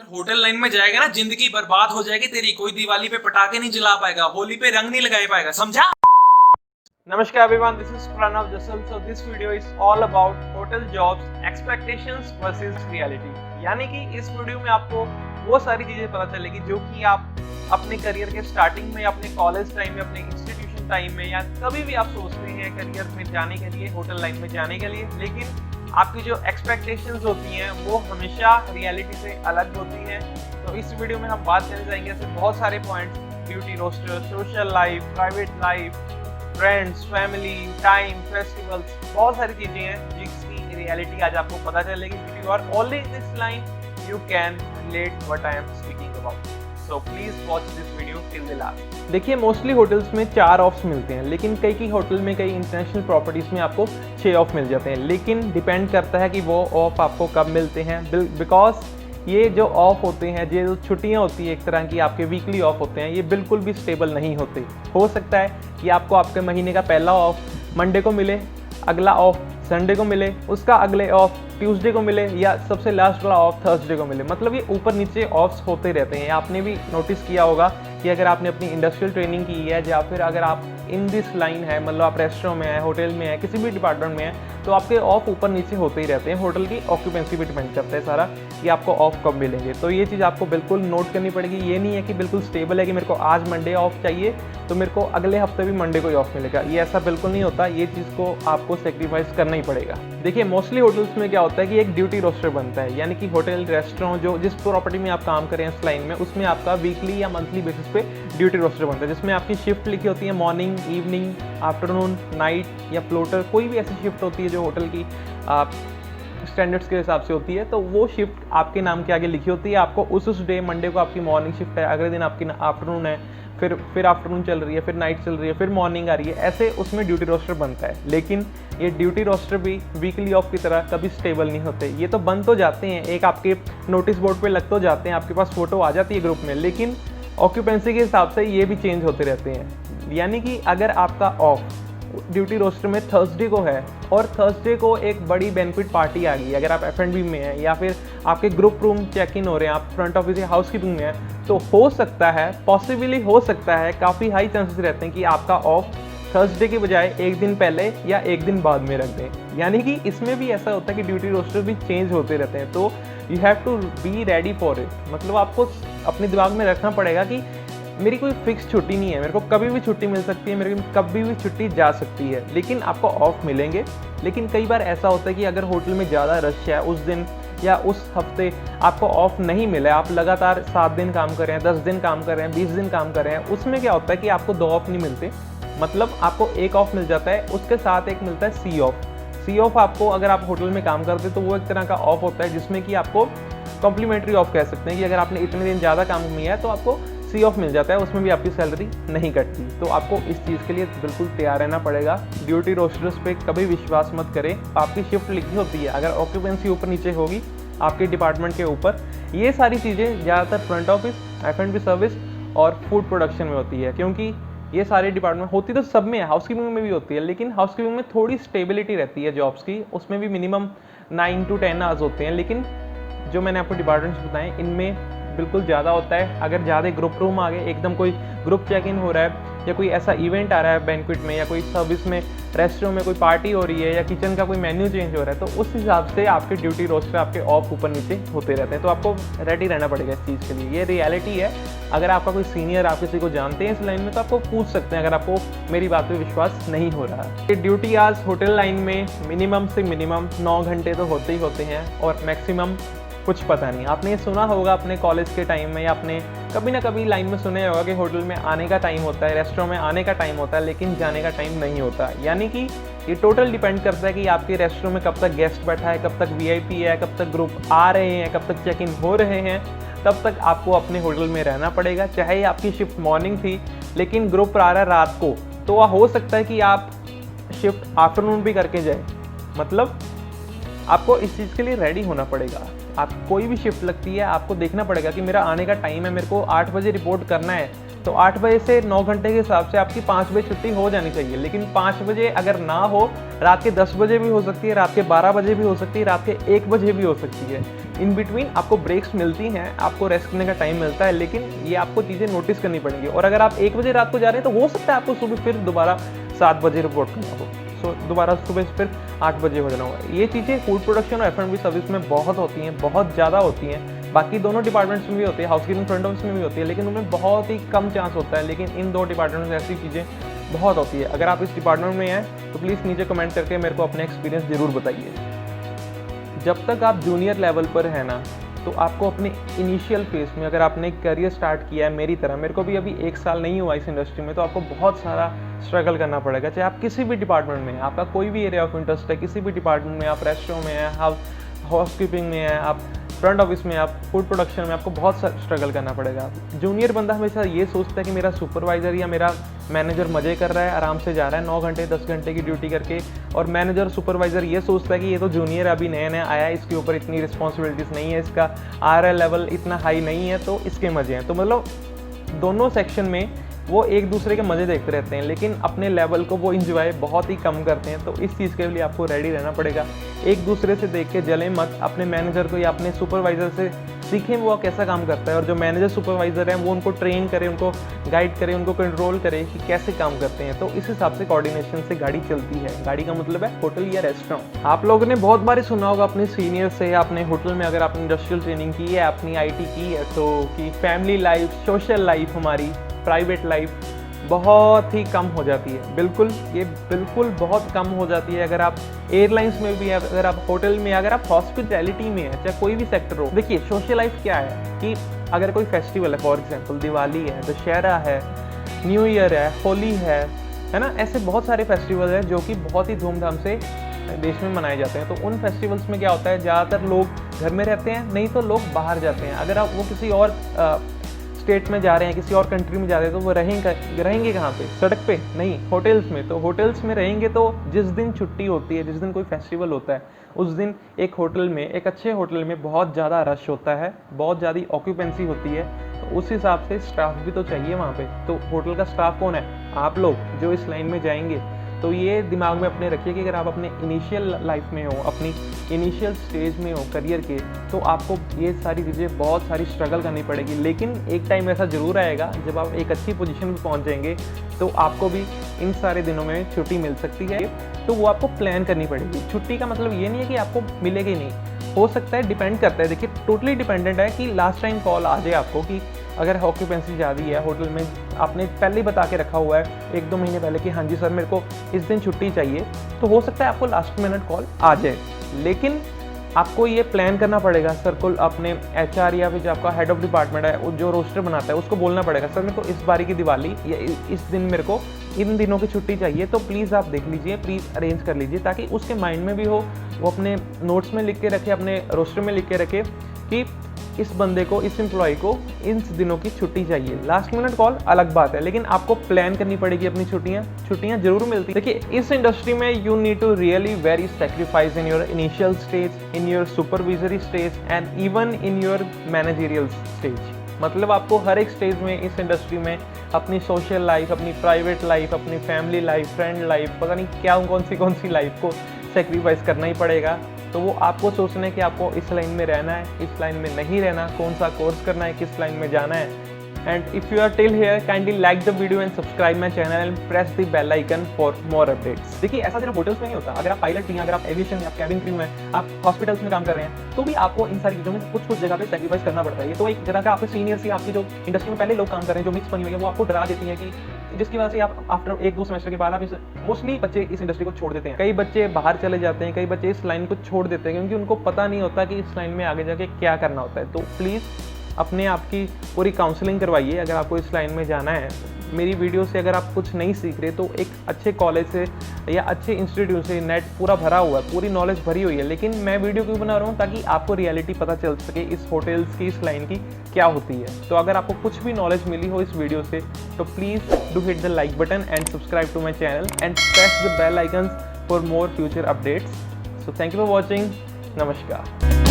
Hotel line में जाएगा ना, जिंदगी बर्बाद हो जाएगी तेरी। कोई दिवाली पे पटाखे नहीं जला पाएगा, होली पे रंग नहीं लगा पाएगा, समझा? Namaskar everyone, this is Pranav Jasal. So this video is all about hotel jobs, expectations versus reality. यानी कि इस वीडियो में आपको वो सारी चीजें पता चलेगी जो कि आप अपने करियर के स्टार्टिंग में, अपने कॉलेज टाइम में, अपने इंस्टीट्यूशन टाइम में या कभी भी आप सोचते हैं करियर में जाने के लिए, होटल लाइन में जाने के लिए, लेकिन आपकी जो एक्सपेक्टेशंस होती हैं वो हमेशा रियलिटी से अलग होती हैं। तो इस वीडियो में हम बात करने जाएंगे ऐसे बहुत सारे points, duty roster, social life, private life, friends, family, time, festivals, बहुत सारी चीजें हैं जिसकी रियलिटी आज आपको पता चलेगी। If you are only in this line you can relate what I am speaking about. So please watch this video till the last. देखिए, मोस्टली होटल्स में 4 ऑफ्स मिलते हैं, लेकिन कई होटल में, कई इंटरनेशनल प्रॉपर्टीज में आपको 6 ऑफ मिल जाते हैं। लेकिन डिपेंड करता है कि वो ऑफ आपको कब मिलते हैं, बिकॉज ये जो ऑफ होते हैं, ये जो छुट्टियां होती है एक तरह की, आपके वीकली ऑफ होते हैं, ये बिल्कुल भी स्टेबल नहीं होते। हो सकता है कि आपको आपके महीने का पहला ऑफ मंडे को मिले, अगला ऑफ संडे को मिले, उसका अगले ऑफ ट्यूसडे को मिले, या सबसे लास्ट वाला ऑफ थर्सडे को मिले। मतलब ये ऊपर नीचे ऑफ्स होते रहते हैं। आपने भी नोटिस किया होगा कि अगर आपने अपनी इंडस्ट्रियल ट्रेनिंग की है या फिर अगर आप इन दिस लाइन है, मतलब आप रेस्टोरेंट में है, होटल में है, किसी भी डिपार्टमेंट में है, तो आपके ऑफ ऊपर नीचे होते ही रहते हैं। होटल की ऑक्यूपेंसी भी डिपेंड करता है सारा कि आपको ऑफ कब मिलेंगे। तो ये चीज़ आपको बिल्कुल नोट करनी पड़ेगी। ये नहीं है कि बिल्कुल स्टेबल है कि मेरे को आज मंडे ऑफ चाहिए तो मेरे को अगले हफ्ते भी मंडे को ही ऑफ मिलेगा। ये ऐसा बिल्कुल नहीं होता। ये चीज़ को आपको सेक्रीफाइस करना ही पड़ेगा। देखिए, मोस्टली होटल्स में क्या होता है कि एक ड्यूटी रोस्टर बनता है, यानी कि होटल, रेस्टोरेंट, जो जिस प्रॉपर्टी में आप काम कर रहे हैं इस लाइन में, उसमें आपका वीकली या मंथली बेसिस पे ड्यूटी रोस्टर बनता है, जिसमें आपकी शिफ्ट लिखी होती है, मॉर्निंग, इवनिंग, आफ्टरनून, नाइट या फ्लोटर, कोई भी ऐसी शिफ्ट होती है जो होटल की स्टैंडर्ड्स के हिसाब से होती है, तो वो शिफ्ट आपके नाम के आगे लिखी होती है। आपको उस डे, मंडे को आपकी मॉर्निंग शिफ्ट है, अगले दिन आपकी आफ्टरनून है, फिर आफ्टरनून चल रही है, फिर नाइट चल रही है, फिर मॉर्निंग आ रही है, ऐसे उसमें ड्यूटी रोस्टर बनता है। लेकिन ये ड्यूटी रोस्टर भी वीकली ऑफ की तरह कभी स्टेबल नहीं होते। ये तो बन तो जाते हैं, एक आपके नोटिस बोर्ड पे लग तो जाते हैं, आपके पास फोटो आ जाती है ग्रुप में, लेकिन ऑक्यूपेंसी के हिसाब से ये भी चेंज होते रहते हैं। यानी कि अगर आपका ऑफ ड्यूटी रोस्टर में थर्सडे को है और थर्सडे को एक बड़ी बैंक्वेट पार्टी आ गई, अगर आप F&B में हैं या फिर आपके ग्रुप रूम चेक इन हो रहे हैं, आप फ्रंट ऑफिस या हाउसकीपिंग में हैं, तो हो सकता है, पॉसिबली हो सकता है, काफ़ी हाई चांसेस रहते हैं कि आपका ऑफ थर्सडे के बजाय एक दिन पहले या एक दिन बाद में रख दें। यानी कि इसमें भी ऐसा होता है कि ड्यूटी रोस्टर भी चेंज होते रहते हैं। तो you have to be ready for it. मतलब आपको अपने दिमाग में रखना पड़ेगा कि मेरी कोई फिक्स छुट्टी नहीं है, मेरे को कभी भी छुट्टी मिल सकती है, मेरे को कभी भी छुट्टी जा सकती है, लेकिन आपको ऑफ मिलेंगे। लेकिन कई बार ऐसा होता है कि अगर होटल में ज़्यादा रश है उस दिन या उस हफ्ते, आपको ऑफ नहीं मिला है, आप लगातार 7 दिन काम कर रहे हैं, 10 दिन काम कर रहे हैं, 20 दिन काम कर रहे हैं, उसमें क्या होता है कि आपको 2 ऑफ नहीं मिलते। मतलब आपको एक ऑफ मिल जाता है, उसके साथ एक मिलता है सी ऑफ। सी ऑफ आपको, अगर आप होटल में काम करते तो वो एक तरह का ऑफ होता है जिसमें कि आपको कॉम्प्लीमेंट्री ऑफ कह सकते हैं कि अगर आपने इतने दिन ज़्यादा काम किया है तो आपको सी ऑफ मिल जाता है, उसमें भी आपकी सैलरी नहीं कटती। तो आपको इस चीज़ के लिए बिल्कुल तैयार रहना पड़ेगा। ड्यूटी रोस्टर्स पे कभी विश्वास मत करें। आपकी शिफ्ट लिखी होती है, अगर ऑक्यूपेंसी ऊपर नीचे होगी आपके डिपार्टमेंट के ऊपर, ये सारी चीज़ें ज़्यादातर फ्रंट ऑफिस, F&B सर्विस और फूड प्रोडक्शन में होती है, क्योंकि ये सारे डिपार्टमेंट होती तो सब में है, हाउसकीपिंग में भी होती है, लेकिन हाउसकीपिंग में थोड़ी स्टेबिलिटी रहती है जॉब्स की, उसमें भी मिनिमम 9 to 10 आवर्स होते हैं। लेकिन जो मैंने आपको डिपार्टमेंट्स बताएं, इनमें बिल्कुल ज़्यादा होता है। अगर ज़्यादा ग्रुप रूम आ गए, एकदम कोई ग्रुप चेक इन हो रहा है या कोई ऐसा इवेंट आ रहा है बैंक्वेट में, या कोई सर्विस में, रेस्टोरेंट में कोई पार्टी हो रही है, या किचन का कोई मेन्यू चेंज हो रहा है, तो उस हिसाब से आपके ड्यूटी रोस्टर, आपके ऑफ ऊपर नीचे होते रहते हैं। तो आपको रेडी रहना पड़ेगा इस चीज़ के लिए। ये रियलिटी है। अगर आपका कोई सीनियर, आप किसी को जानते हैं इस लाइन में, तो आपको पूछ सकते हैं अगर आपको मेरी बात पे विश्वास नहीं हो रहा। ये ड्यूटी आवर्स होटल लाइन में मिनिमम से मिनिमम 9 घंटे तो होते ही होते हैं, और मैक्सिमम कुछ पता नहीं। आपने ये सुना होगा अपने कॉलेज के टाइम में, या आपने कभी ना कभी लाइन में सुने होगा कि होटल में आने का टाइम होता है, रेस्टोरेंट में आने का टाइम होता है, लेकिन जाने का टाइम नहीं होता। यानी कि ये टोटल डिपेंड करता है कि आपके रेस्टोरेंट में कब तक गेस्ट बैठा है, कब तक VIP है, कब तक ग्रुप आ रहे हैं, कब तक चेक इन हो रहे हैं। तब तक आपको अपने होटल में रहना पड़ेगा। चाहे आपकी शिफ्ट मॉर्निंग थी लेकिन ग्रुप आ रहा है रात को, तो हो सकता है कि आप शिफ्ट आफ्टरनून भी करके जाए। मतलब आपको इस चीज़ के लिए रेडी होना पड़ेगा। आप कोई भी शिफ्ट लगती है, आपको देखना पड़ेगा कि मेरा आने का टाइम है, मेरे को 8 बजे रिपोर्ट करना है, तो 8 बजे से 9 घंटे के हिसाब से आपकी 5 बजे छुट्टी हो जानी चाहिए। लेकिन 5 बजे अगर ना हो, रात के 10 बजे भी हो सकती है, रात के 12 बजे भी हो सकती है, रात के 1 बजे भी हो सकती है। इन बिटवीन आपको ब्रेक्स मिलती हैं, आपको रेस्ट करने का टाइम मिलता है, लेकिन ये आपको चीज़ें नोटिस करनी पड़ेंगी। और अगर आप 1 बजे रात को जा रहे हैं तो हो सकता है आपको सुबह फिर दोबारा 7 बजे रिपोर्ट करना हो, सो दोबारा सुबह फिर 8 बजे हो जाना होगा। ये चीज़ें फूड प्रोडक्शन और F&B सर्विस में बहुत होती हैं, बहुत ज़्यादा होती हैं। बाकी दोनों डिपार्टमेंट्स में भी होती है, हाउसकीपिंग फ्रंट ऑफिस में भी होती है, लेकिन उनमें बहुत ही कम चांस होता है। लेकिन इन 2 डिपार्टमेंट में ऐसी चीज़ें बहुत होती है। अगर आप इस डिपार्टमेंट में हैं तो प्लीज़ नीचे कमेंट करके मेरे को अपना एक्सपीरियंस ज़रूर बताइए। जब तक आप जूनियर लेवल पर है ना, तो आपको अपने इनिशियल फेज में, अगर आपने करियर स्टार्ट किया है मेरी तरह, मेरे को भी अभी 1 साल नहीं हुआ इस इंडस्ट्री में, तो आपको बहुत सारा स्ट्रगल करना पड़ेगा। चाहे आप किसी भी डिपार्टमेंट में हैं, आपका कोई भी एरिया ऑफ इंटरेस्ट है, किसी भी डिपार्टमेंट में, आप रेस्टोरेंट में हैं, आप हाउसकीपिंग में हैं, आप फ्रंट ऑफिस में, आप फूड प्रोडक्शन में, आपको बहुत स्ट्रगल करना पड़ेगा। जूनियर बंदा हमेशा ये सोचता है कि मेरा सुपरवाइज़र या मेरा मैनेजर मज़े कर रहा है, आराम से जा रहा है 9 घंटे 10 घंटे की ड्यूटी करके, और मैनेजर सुपरवाइज़र ये सोचता है कि ये तो जूनियर अभी नया नया आया है, इसके ऊपर इतनी रिस्पॉन्सिबिलिटीज़ नहीं है, इसका RL लेवल इतना हाई नहीं है, तो इसके मज़े हैं। तो मतलब दोनों सेक्शन में वो एक दूसरे के मज़े देखते रहते हैं, लेकिन अपने लेवल को वो इंजॉय बहुत ही कम करते हैं। तो इस चीज़ के लिए आपको रेडी रहना पड़ेगा। एक दूसरे से देख के जले मत, अपने मैनेजर को या अपने सुपरवाइज़र से सीखें वो कैसा काम करता है, और जो मैनेजर सुपरवाइज़र हैं वो उनको ट्रेन करें, उनको गाइड करें, उनको कंट्रोल करें कि कैसे काम करते हैं। तो इस हिसाब से कोऑर्डिनेशन से गाड़ी चलती है। गाड़ी का मतलब है होटल या रेस्टोरेंट। आप लोगों ने बहुत बार सुना होगा अपने सीनियर से, अपने होटल में अगर आपने इंडस्ट्रियल ट्रेनिंग की है, अपनी IT की है, तो कि फैमिली लाइफ, सोशल लाइफ, हमारी प्राइवेट लाइफ बहुत ही कम हो जाती है। बिल्कुल, ये बिल्कुल बहुत कम हो जाती है। अगर आप एयरलाइंस में भी, अगर आप होटल में, अगर आप हॉस्पिटैलिटी में है, चाहे कोई भी सेक्टर हो। देखिए सोशल लाइफ क्या है कि अगर कोई फेस्टिवल है, फॉर एग्जांपल दिवाली है, दशहरा है, न्यू ईयर है, होली है ना, ऐसे बहुत सारे फेस्टिवल हैं जो कि बहुत ही धूमधाम से देश में मनाए जाते हैं। तो उन फेस्टिवल्स में क्या होता है, ज़्यादातर लोग घर में रहते हैं, नहीं तो लोग बाहर जाते हैं। अगर आप वो किसी और स्टेट में जा रहे हैं, किसी और कंट्री में जा रहे हैं, तो वो रहेंगे कहाँ पे? सड़क पे नहीं, होटल्स में। तो होटल्स में रहेंगे तो जिस दिन छुट्टी होती है, जिस दिन कोई फेस्टिवल होता है, उस दिन एक होटल में, एक अच्छे होटल में बहुत ज़्यादा रश होता है, बहुत ज़्यादा ऑक्यूपेंसी होती है। तो उस हिसाब से स्टाफ भी तो चाहिए वहाँ पे। तो होटल का स्टाफ कौन है? आप लोग जो इस लाइन में जाएंगे। तो ये दिमाग में अपने रखिए कि अगर आप अपने इनिशियल लाइफ में हो, अपनी इनिशियल स्टेज में हो करियर के, तो आपको ये सारी चीज़ें बहुत सारी स्ट्रगल करनी पड़ेगी। लेकिन एक टाइम ऐसा ज़रूर आएगा जब आप एक अच्छी पोजीशन पे पहुंच जाएंगे, तो आपको भी इन सारे दिनों में छुट्टी मिल सकती है। तो वो आपको प्लान करनी पड़ेगी। छुट्टी का मतलब ये नहीं है कि आपको मिलेगी नहीं, हो सकता है, डिपेंड करता है। देखिए टोटली डिपेंडेंट है कि लास्ट टाइम कॉल आ जाए आपको कि अगर ऑक्यूपेंसी ज़्यादा है होटल में, आपने पहले ही बता के रखा हुआ है 1-2 महीने पहले कि हाँ जी सर मेरे को इस दिन छुट्टी चाहिए, तो हो सकता है आपको लास्ट मिनट कॉल आ जाए। लेकिन आपको ये प्लान करना पड़ेगा। सर को अपने HR या फिर जो आपका हेड ऑफ डिपार्टमेंट है, वो जो रोस्टर बनाता है, उसको बोलना पड़ेगा सर मेरे को इस बारी की दिवाली या इस दिन मेरे को इन दिनों की छुट्टी चाहिए, तो प्लीज़ आप देख लीजिए, प्लीज़ अरेंज कर लीजिए, ताकि उसके माइंड में भी हो, वो अपने नोट्स में लिख के रखे, अपने रोस्टर में लिख के रखे कि इस बंदे को, इस एम्प्लॉय को इन दिनों की छुट्टी चाहिए। लास्ट मिनट कॉल अलग बात है, लेकिन आपको प्लान करनी पड़ेगी अपनी छुट्टियां जरूर मिलती। देखिए इस इंडस्ट्री में you need to really very sacrifice in your initial stage, in your supervisory stage and even in your managerial stage. मतलब आपको हर एक स्टेज में इस इंडस्ट्री में अपनी सोशल लाइफ, अपनी प्राइवेट लाइफ, अपनी फैमिली लाइफ, फ्रेंड लाइफ, पता नहीं क्या कौन सी लाइफ को सेक्रीफाइस करना ही पड़ेगा। तो वो आपको सोचना है कि आपको इस लाइन में रहना है, इस लाइन में नहीं रहना, कौन सा कोर्स करना है, किस लाइन में जाना है। And if you are till here, kindly like the video and subscribe my channel and press the bell icon for more updates. देखिए ऐसा सिर्फ होटल्स में नहीं होता, अगर आप पायलट भी हैं, अगर आप एविएशन में, आप कैबिन क्रू में, आप हॉस्पिटल्स में काम कर रहे हैं, तो भी आपको इन सारी चीज़ों में कुछ जगह पे सेक्रीफाइस करना पड़ता है। ये तो एक जगह का आपके सीनियर से, आपकी जो इंडस्ट्री में पहले लोग काम कर रहे हैं, जो मिक्स बनी हुई है, वो आपको डरा देती है कि जिसकी वजह से आप आफ्टर 1-2 सेमेस्टर के बाद आप मोस्टली बच्चे इस इंडस्ट्री को छोड़ देते हैं। कई बच्चे बाहर चले जाते हैं, कई बच्चे इस लाइन को छोड़ देते हैं क्योंकि उनको पता नहीं होता कि इस लाइन में आगे जाके क्या करना होता है। तो प्लीज़ अपने आप की पूरी काउंसलिंग करवाइए अगर आपको इस लाइन में जाना है। मेरी वीडियो से अगर आप कुछ नहीं सीख रहे, तो एक अच्छे कॉलेज से या अच्छे इंस्टीट्यूट से नेट पूरा भरा हुआ है, पूरी नॉलेज भरी हुई है, लेकिन मैं वीडियो क्यों बना रहा हूँ? ताकि आपको रियलिटी पता चल सके इस होटल्स की, इस लाइन की क्या होती है। तो अगर आपको कुछ भी नॉलेज मिली हो इस वीडियो से, तो please do hit the like button and subscribe to my channel and press the bell icons for more future updates. So thank you for watching. नमस्कार।